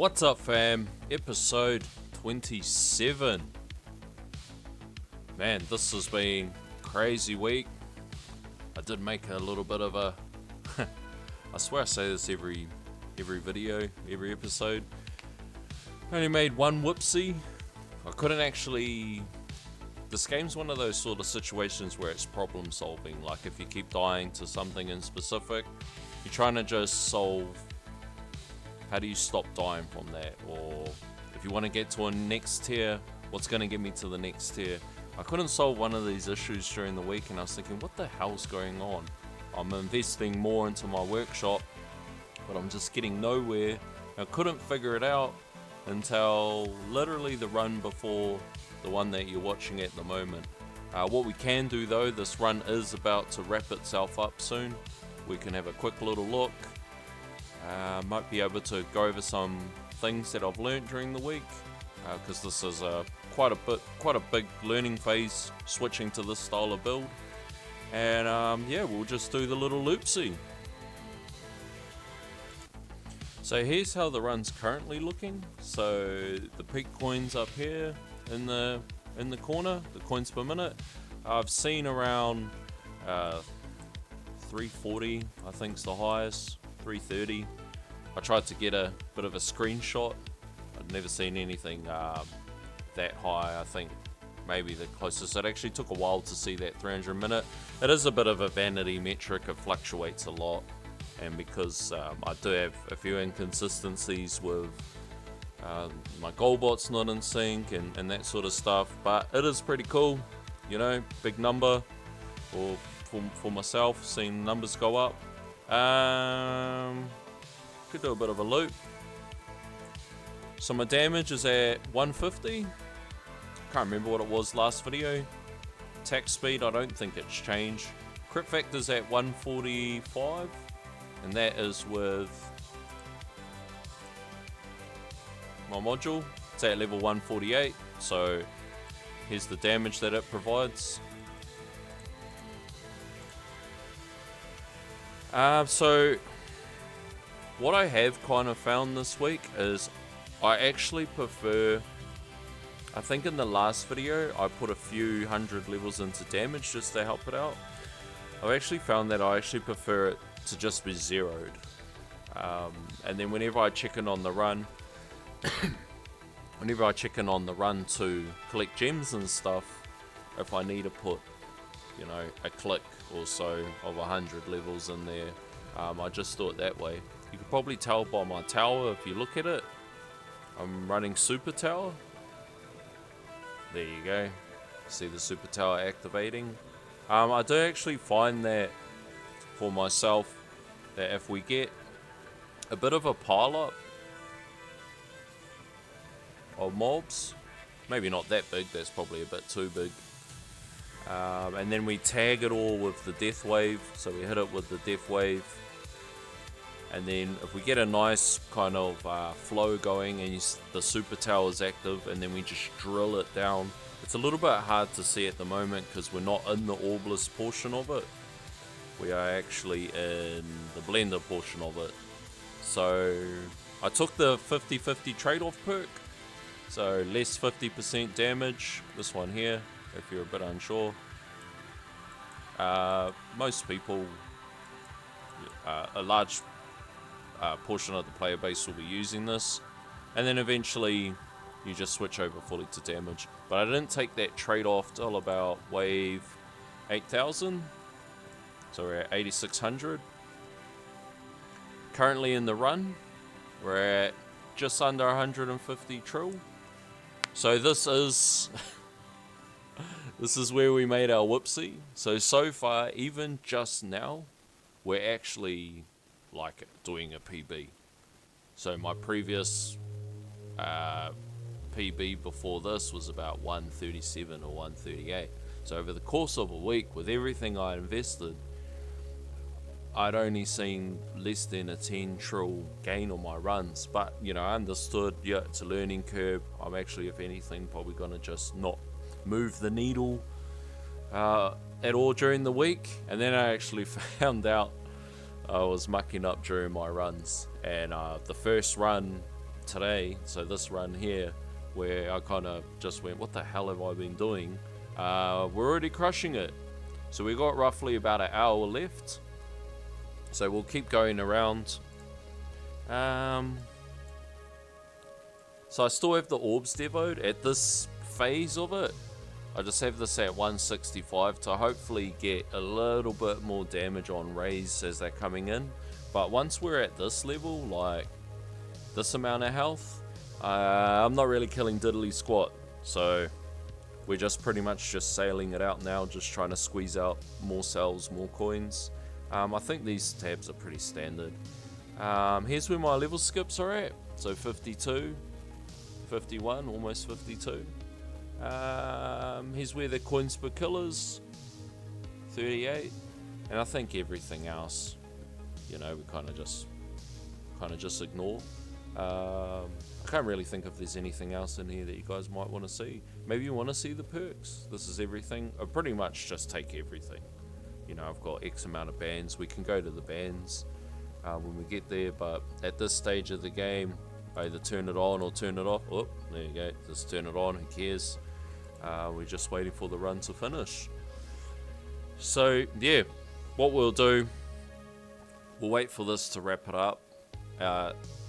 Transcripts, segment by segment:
What's up, fam? Episode 27. Man, this has been a crazy week. I did make a little bit of a I swear I say this every video, every episode. I only made one whoopsie. I couldn't actually... This game's one of those sort of situations where it's problem solving. Like if you keep dying to something in specific, you're trying to just solve how do you stop dying from that, or if you want to get to a next tier, what's going to get me to the next tier. I couldn't solve one of these issues during the week, and I was thinking, what the hell's going on? I'm investing more into my workshop, but I'm just getting nowhere. I couldn't figure it out until literally the run before the one that you're watching at the moment. What we can do though, this run is about to wrap itself up soon. We can have a quick little look. Might be able to go over some things that I've learned during the week, because this is quite a big learning phase, switching to this style of build. And yeah, we'll just do the little loopsie. So here's how the run's currently looking. So the peak coins up here in the corner, the coins per minute, I've seen around 340, I think is the highest. 330. I tried to get a bit of a screenshot. I'd never seen anything that high. I think maybe the closest, it actually took a while to see that 300 minute. It is a bit of a vanity metric, it fluctuates a lot, and because I do have a few inconsistencies with my goalbot's not in sync and that sort of stuff, but it is pretty cool, you know, big number, or for myself, seeing numbers go up. Could do a bit of a loop. So my damage is at 150. Can't remember what it was last video. Attack speed, I don't think it's changed. Crit factor's at 145, and that is with my module. It's at level 148, so here's the damage that it provides. So what I have kind of found this week is I actually prefer, I think in the last video I put a few hundred levels into damage just to help it out. I've actually found that I actually prefer it to just be zeroed, and then whenever I check in on the run to collect gems and stuff, if I need to put, you know, a click or so of 100 levels in there, I just do it that way. You can probably tell by my tower if you look at it. I'm running super tower. There you go. See the super tower activating. I do actually find that for myself, that if we get a bit of a pile up of mobs, maybe not that big, that's probably a bit too big, and then we tag it all with the death wave, so we hit it with the death wave, and then if we get a nice kind of flow going and the super tower is active, and then we just drill it down. It's a little bit hard to see at the moment because we're not in the orbless portion of it, we are actually in the blender portion of it. So I took the 50-50 trade-off perk, so less 50% damage, this one here, if you're a bit unsure. Most people, a large portion of the player base will be using this, and then eventually you just switch over fully to damage. But I didn't take that trade-off till about wave 8000, so we're at 8600. Currently in the run, we're at just under 150 trill. So this is this is where we made our whoopsie. So far, even just now, we're actually like doing a PB. So my previous PB before this was about 137 or 138. So over the course of a week, with everything I invested, I'd only seen less than a 10 trill gain on my runs. But, you know, I understood, yeah, it's a learning curve. I'm actually, if anything, probably going to just not move the needle at all during the week. And then I actually found out I was mucking up during my runs. And the first run today, so this run here, where I kind of just went, what the hell have I been doing? We're already crushing it. So we got roughly about an hour left. So we'll keep going around. So I still have the orbs devoed at this phase of it. I just have this at 165 to hopefully get a little bit more damage on rays as they're coming in. But once we're at this level, like this amount of health, I'm not really killing diddly squat. So we're just pretty much just sailing it out now, just trying to squeeze out more cells, more coins. I think these tabs are pretty standard. Here's where my level skips are at. So 52, 51, almost 52. Here's where the coins per kill is, 38. And I think everything else, you know, we kind of just ignore. I can't really think if there's anything else in here that you guys might want to see. Maybe you want to see the perks. This is everything. I pretty much just take everything. You know, I've got X amount of bands. We can go to the bands when we get there, but at this stage of the game, I either turn it on or turn it off. Oh, there you go. Just turn it on. Who cares? We're just waiting for the run to finish. So yeah, what we'll do, we'll wait for this to wrap it up.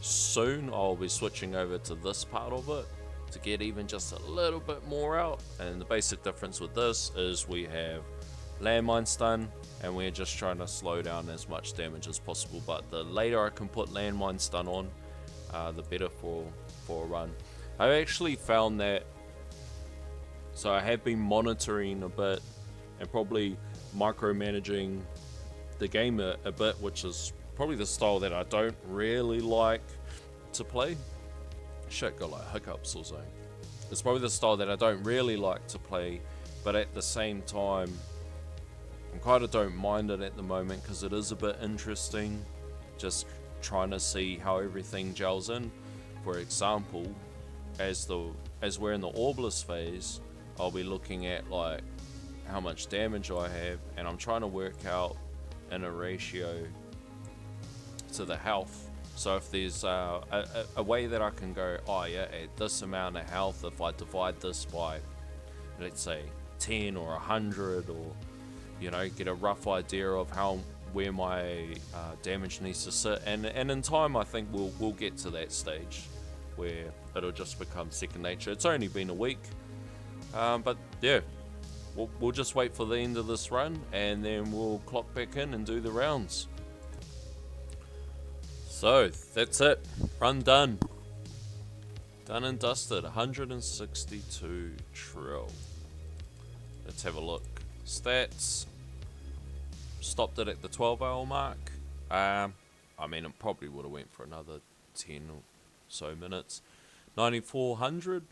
Soon I'll be switching over to this part of it to get even just a little bit more out. And the basic difference with this is we have landmine stun, and we're just trying to slow down as much damage as possible. But the later I can put landmine stun on, the better for a run. I've actually found that, so I have been monitoring a bit and probably micromanaging the game a bit, which is probably the style that I don't really like to play. Shit, got like hiccups or something. It's probably the style that I don't really like to play, but at the same time, I kind of don't mind it at the moment because it is a bit interesting, just trying to see how everything gels in. For example, as we're in the orbless phase, I'll be looking at like how much damage I have, and I'm trying to work out in a ratio to the health. So if there's a way that I can go, oh yeah, at this amount of health, if I divide this by, let's say 10 or 100, or you know, get a rough idea of where my damage needs to sit, and in time I think we'll get to that stage where it'll just become second nature. It's only been a week, but yeah, we'll just wait for the end of this run, and then we'll clock back in and do the rounds. So that's it, run done and dusted. 162 trill. Let's have a look. Stats, stopped it at the 12-hour mark. I mean, it probably would have went for another 10 or so minutes. 9400,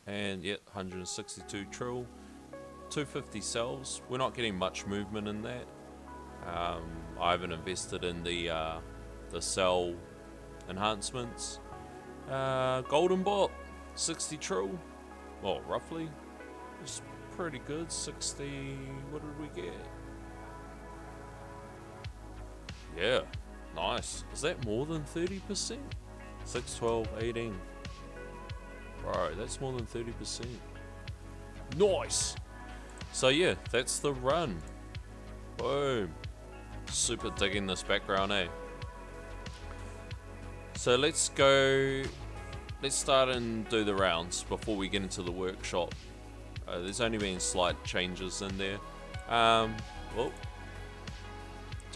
and yeah, 162 trill, 250 cells. We're not getting much movement in that. I haven't invested in the cell enhancements. Golden bot, 60 trill, well, roughly. It's pretty good. 60, what did we get? Yeah, nice. Is that more than 30%? 6, 12, 18. Bro, that's more than 30%. Nice. So yeah, that's the run. Boom. Super digging this background, eh? So let's start and do the rounds before we get into the workshop. There's only been slight changes in there. So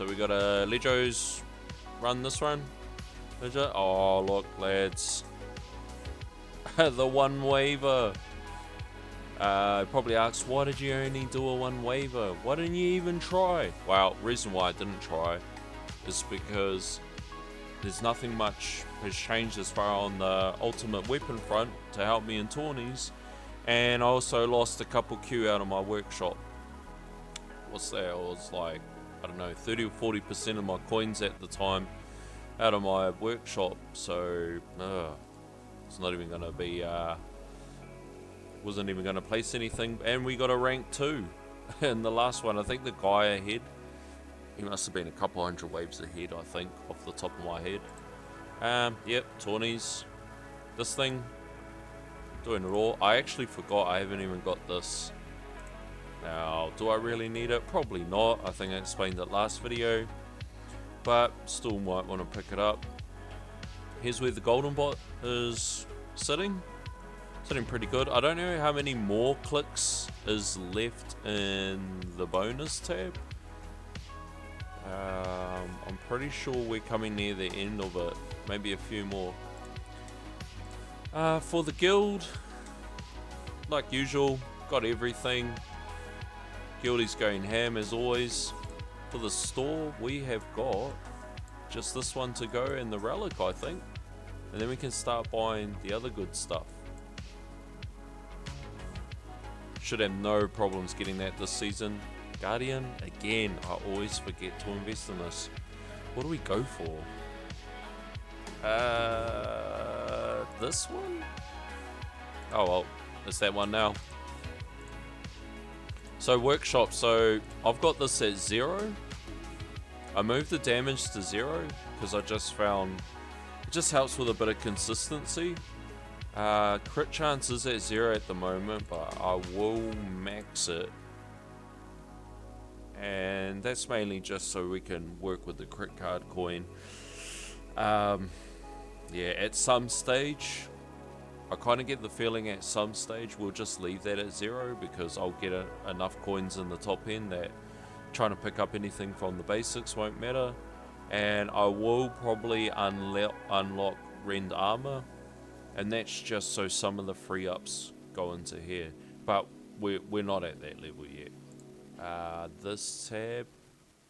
we got a Lejo's run this run. Lejo, oh look lads, the one waiver. Probably asks, why did you only do a one waiver? Why didn't you even try? Well, reason why I didn't try is because there's nothing much has changed as far on the ultimate weapon front to help me in tourneys, and I also lost a couple Q out of my workshop. What's that? It was like, I don't know, 30 or 40% of my coins at the time out of my workshop, so it's not even gonna be wasn't even gonna place anything. And we got a rank 2 in the last one. I think the guy ahead, he must have been a couple hundred waves ahead, I think, off the top of my head. Yep, Tawnies. This thing, doing it all. I actually forgot I haven't even got this. Now, do I really need it? Probably not. I think I explained it last video, but still might want to pick it up. Here's where the golden bot is sitting. Sitting pretty good. I don't know how many more clicks is left in the bonus tab. I'm pretty sure we're coming near the end of it. Maybe a few more. For the guild, like usual, got everything. Guildie's going ham as always. For the store, we have got just this one to go and the relic, I think. And then we can start buying the other good stuff. Should have no problems getting that this season. Guardian, again, I always forget to invest in this. What do we go for? This one? Oh well, it's that one now. So workshop, so I've got this at 0. I moved the damage to 0 because I just found it just helps with a bit of consistency. Crit chance is at 0 at the moment, but I will max it. And that's mainly just so we can work with the crit card coin. Yeah, at some stage, I kind of get the feeling at some stage we'll just leave that at 0 because I'll get enough coins in the top end that trying to pick up anything from the basics won't matter. And I will probably unlock Rend Armor, and that's just so some of the free ups go into here. But we're not at that level yet. This tab,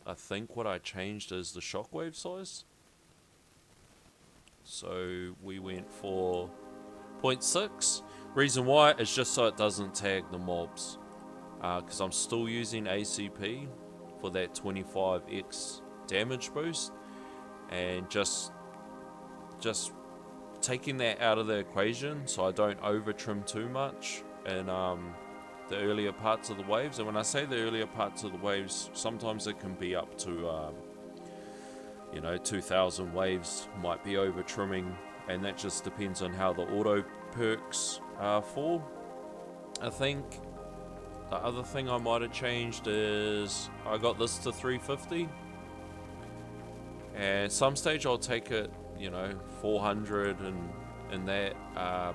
I think what I changed is the shockwave size. So we went for 0.6. Reason why is just so it doesn't tag the mobs. Because I'm still using ACP for that 25x damage boost. And just taking that out of the equation so I don't over trim too much in the earlier parts of the waves. And when I say the earlier parts of the waves, sometimes it can be up to 2000 waves might be over trimming, and that just depends on how the auto perks fall. I think the other thing I might have changed is I got this to 350, and some stage I'll take it 400 and that,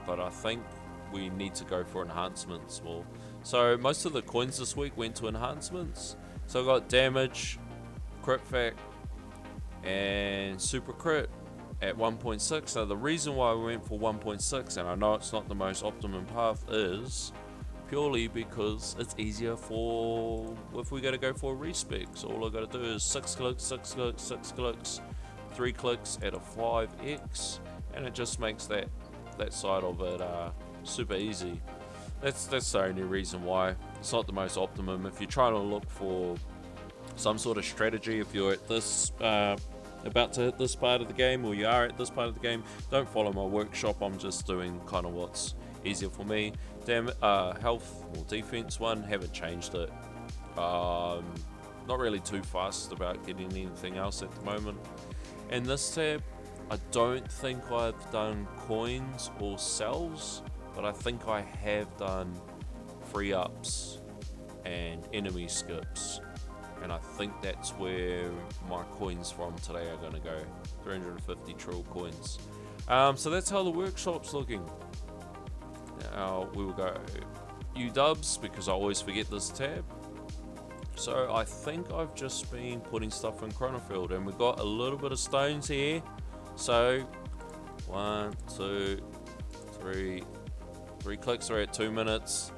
but I think we need to go for enhancements more. So most of the coins this week went to enhancements. So I got damage, crit fact, and super crit at 1.6. Now the reason why we went for 1.6, and I know it's not the most optimum path, is purely because it's easier for if we gotta go for a respec. So all I gotta do is 6 clicks, 6 clicks, 6 clicks, 3 clicks at a 5x, and it just makes that side of it super easy. That's the only reason why. It's not the most optimum. If you're trying to look for some sort of strategy, if you're at this about to hit this part of the game, or you are at this part of the game, don't follow my workshop. I'm just doing kind of what's easier for me. Health or defense one, haven't changed it. Not really too fussed about getting anything else at the moment. And this tab, I don't think I've done coins or cells, but I think I have done free ups and enemy skips, and I think that's where my coins from today are going to go. 350 trill coins. So that's how the workshop's looking. Now we will go UW because I always forget this tab. So I think I've just been putting stuff in Chronofield, and we've got a little bit of stones here. So 1, 2, 3 clicks are at 2 minutes.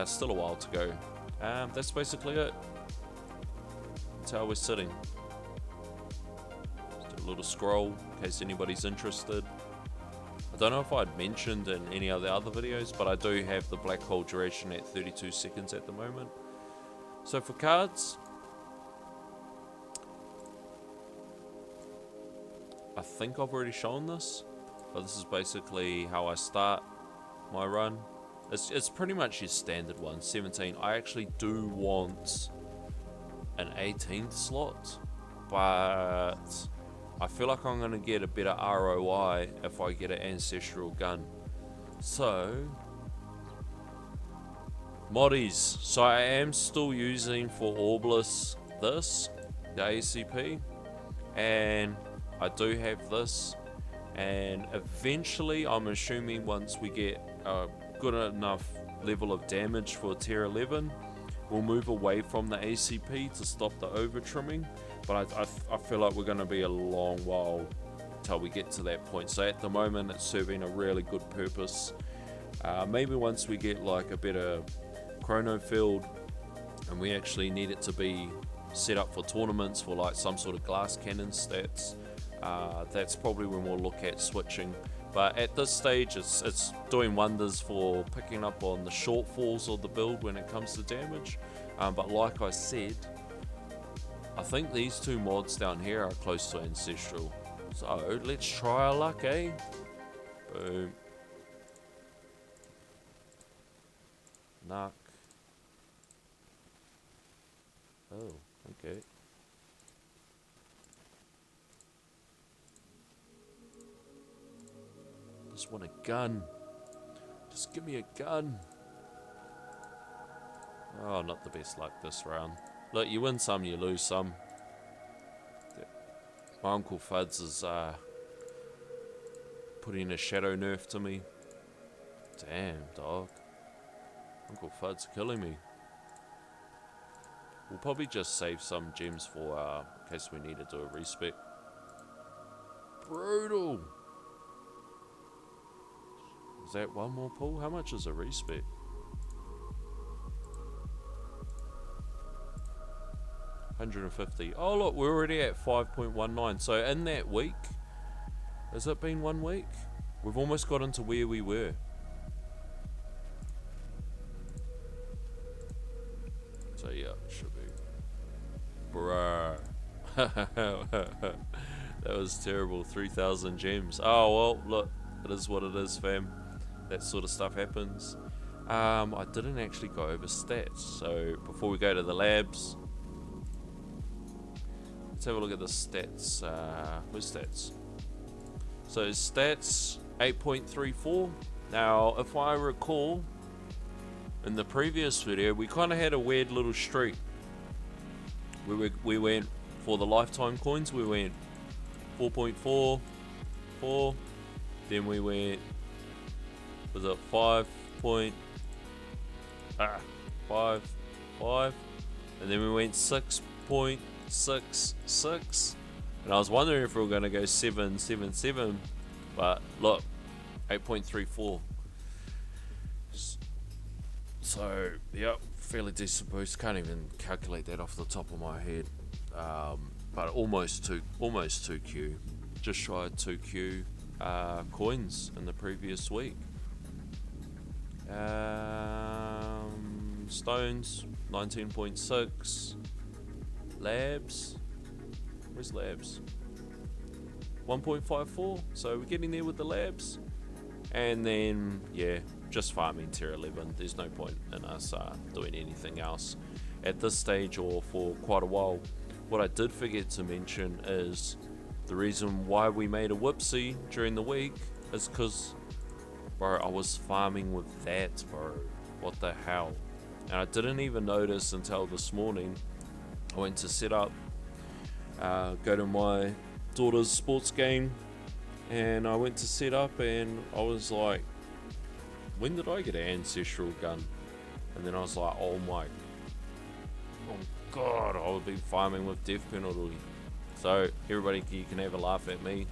Still a while to go. That's basically it. That's how we're sitting. Just do a little scroll in case anybody's interested. I don't know if I'd mentioned in any of the other videos, but I do have the black hole duration at 32 seconds at the moment. So for cards, I think I've already shown this, but this is basically how I start my run. It's pretty much your standard one, 17. I actually do want an 18th slot, but I feel like I'm gonna get a better ROI if I get an ancestral gun. So, moddies. So I am still using for Orbless this, the ACP, and I do have this, and eventually I'm assuming once we get a good enough level of damage for tier 11, we'll move away from the ACP to stop the over trimming. But I feel like we're going to be a long while till we get to that point. So at the moment it's serving a really good purpose. Maybe once we get like a better chrono field and we actually need it to be set up for tournaments for like some sort of glass cannon stats, that's probably when we'll look at switching. But at this stage it's doing wonders for picking up on the shortfalls of the build when it comes to damage. But like I said, I think these two mods down here are close to ancestral. So let's try our luck, eh? Boom. Knock. Oh, okay. Just want a gun. Just give me a gun. Oh, not the best luck this round. Look, you win some, you lose some. My Uncle Fuds is putting a shadow nerf to me. Damn, dog. Uncle Fuds killing me. We'll probably just save some gems for in case we need to do a respec. Brutal. Is that one more pull? How much is a respec? 150. Oh look, we're already at 5.19. So in that week, has it been 1 week? We've almost got into where we were. So yeah, it should be. Bruh. That was terrible. 3,000 gems. Oh well, look, it is what it is, fam. That sort of stuff happens. I didn't actually go over stats. So before we go to the labs, let's have a look at the stats. Where's stats? So stats 8.34. Now, if I recall, in the previous video, we kind of had a weird little streak. We went for the lifetime coins. We went 4.44. Then we went, was it 5.5, and then we went 6.66, and I was wondering if we were going to go 777, but look, 8.34. So yep, fairly decent boost. Can't even calculate that off the top of my head, but almost 2Q, just shy of 2Q coins in the previous week. Stones 19.6. Labs, where's labs? 1.54. So we're getting there with the labs, and then yeah, just farming tier 11. There's no point in us doing anything else at this stage or for quite a while. What I did forget to mention is the reason why we made a whoopsie during the week is because, bro, I was farming with that, bro. What the hell? And I didn't even notice until this morning. I went to set up, go to my daughter's sports game, and I went to set up, and I was like, when did I get an ancestral gun? And then I was like, oh god, I would be farming with death penalty. So everybody, you can have a laugh at me.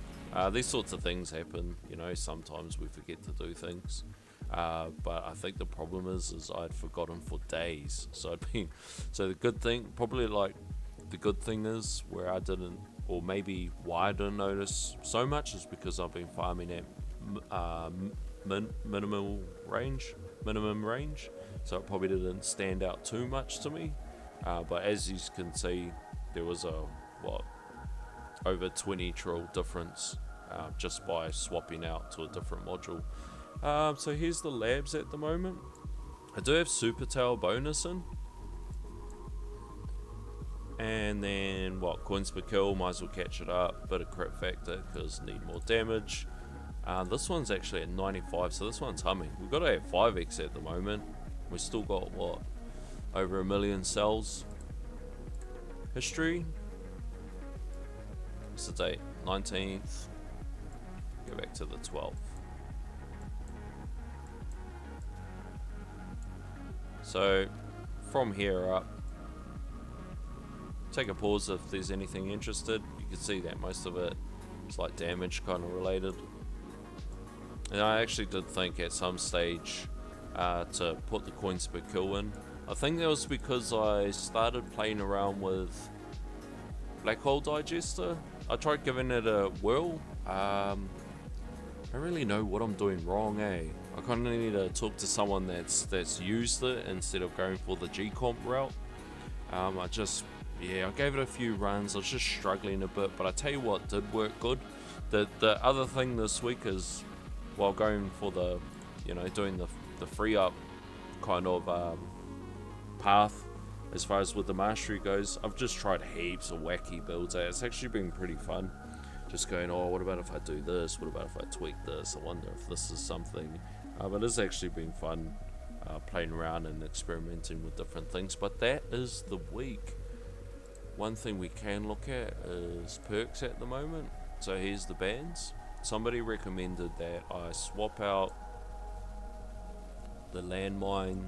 These sorts of things happen, you know, sometimes we forget to do things. But I think the problem is I'd forgotten for days. So the good thing, probably like the good thing is where I didn't, or maybe why I didn't notice so much, is because I've been farming at minimum range. So it probably didn't stand out too much to me. But as you can see, there was a, over 20 trill difference just by swapping out to a different module. So here's the labs at the moment. I do have Super Tail bonus in, And then what, coins per kill, might as well catch it up. Bit of crit factor because need more damage. This one's actually at 95, so this one's humming. We've got it at 5x at the moment. We've still got what, over 1 million cells. History. What's the date? 19th. Go back to the 12th. So from here up, take a pause if there's anything interested. You can see that most of it is like damage kind of related. And I actually did think at some stage to put the coins per kill in. I think that was because I started playing around with Black Hole Digester. I tried giving it a whirl. I don't really know what I'm doing wrong, eh? I kind of need to talk to someone that's used it instead of going for the G-Comp route. I gave it a few runs. I was just struggling a bit, but I tell you what did work good. The other thing this week is, while going for the, doing the free up kind of path as far as with the mastery goes, I've just tried heaps of wacky builds. It's actually been pretty fun. Just going, oh, what about if I do this? What about if I tweak this? I wonder if this is something. But it's actually been fun playing around and experimenting with different things. But that is the week. One thing we can look at is perks at the moment. So here's the bands. Somebody recommended that I swap out the landmine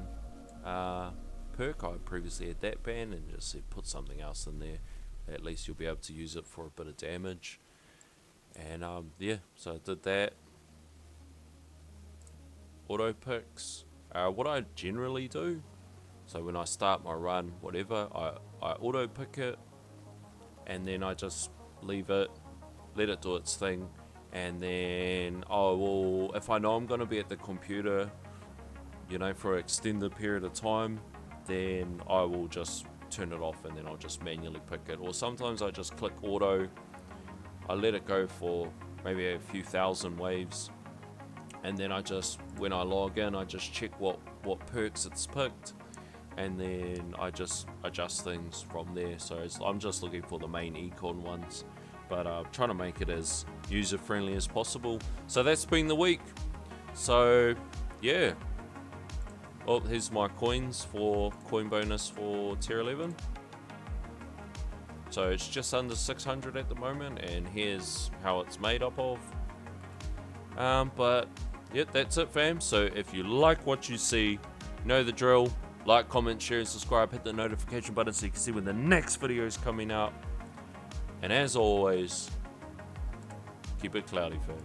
perk. I previously had that band and just said put something else in there. At least you'll be able to use it for a bit of damage. And yeah, so I did that. Auto picks. What I generally do, so when I start my run, whatever, I auto pick it, and then I just leave it, let it do its thing, and then if I know I'm going to be at the computer, for an extended period of time, then I will just turn it off and then I'll just manually pick it. Or sometimes I just click auto, I let it go for maybe a few thousand waves, and then when I log in, I just check what perks it's picked, and then I just adjust things from there. So I'm just looking for the main econ ones, but trying to make it as user friendly as possible. So that's been the week. So yeah. Oh, here's my coins for coin bonus for tier 11. So it's just under 600 at the moment, and here's how it's made up of. But yeah, that's it, fam. So if you like what you see, you know the drill. Like, comment, share, and subscribe. Hit the notification button so you can see when the next video is coming out. And as always, keep it cloudy, fam.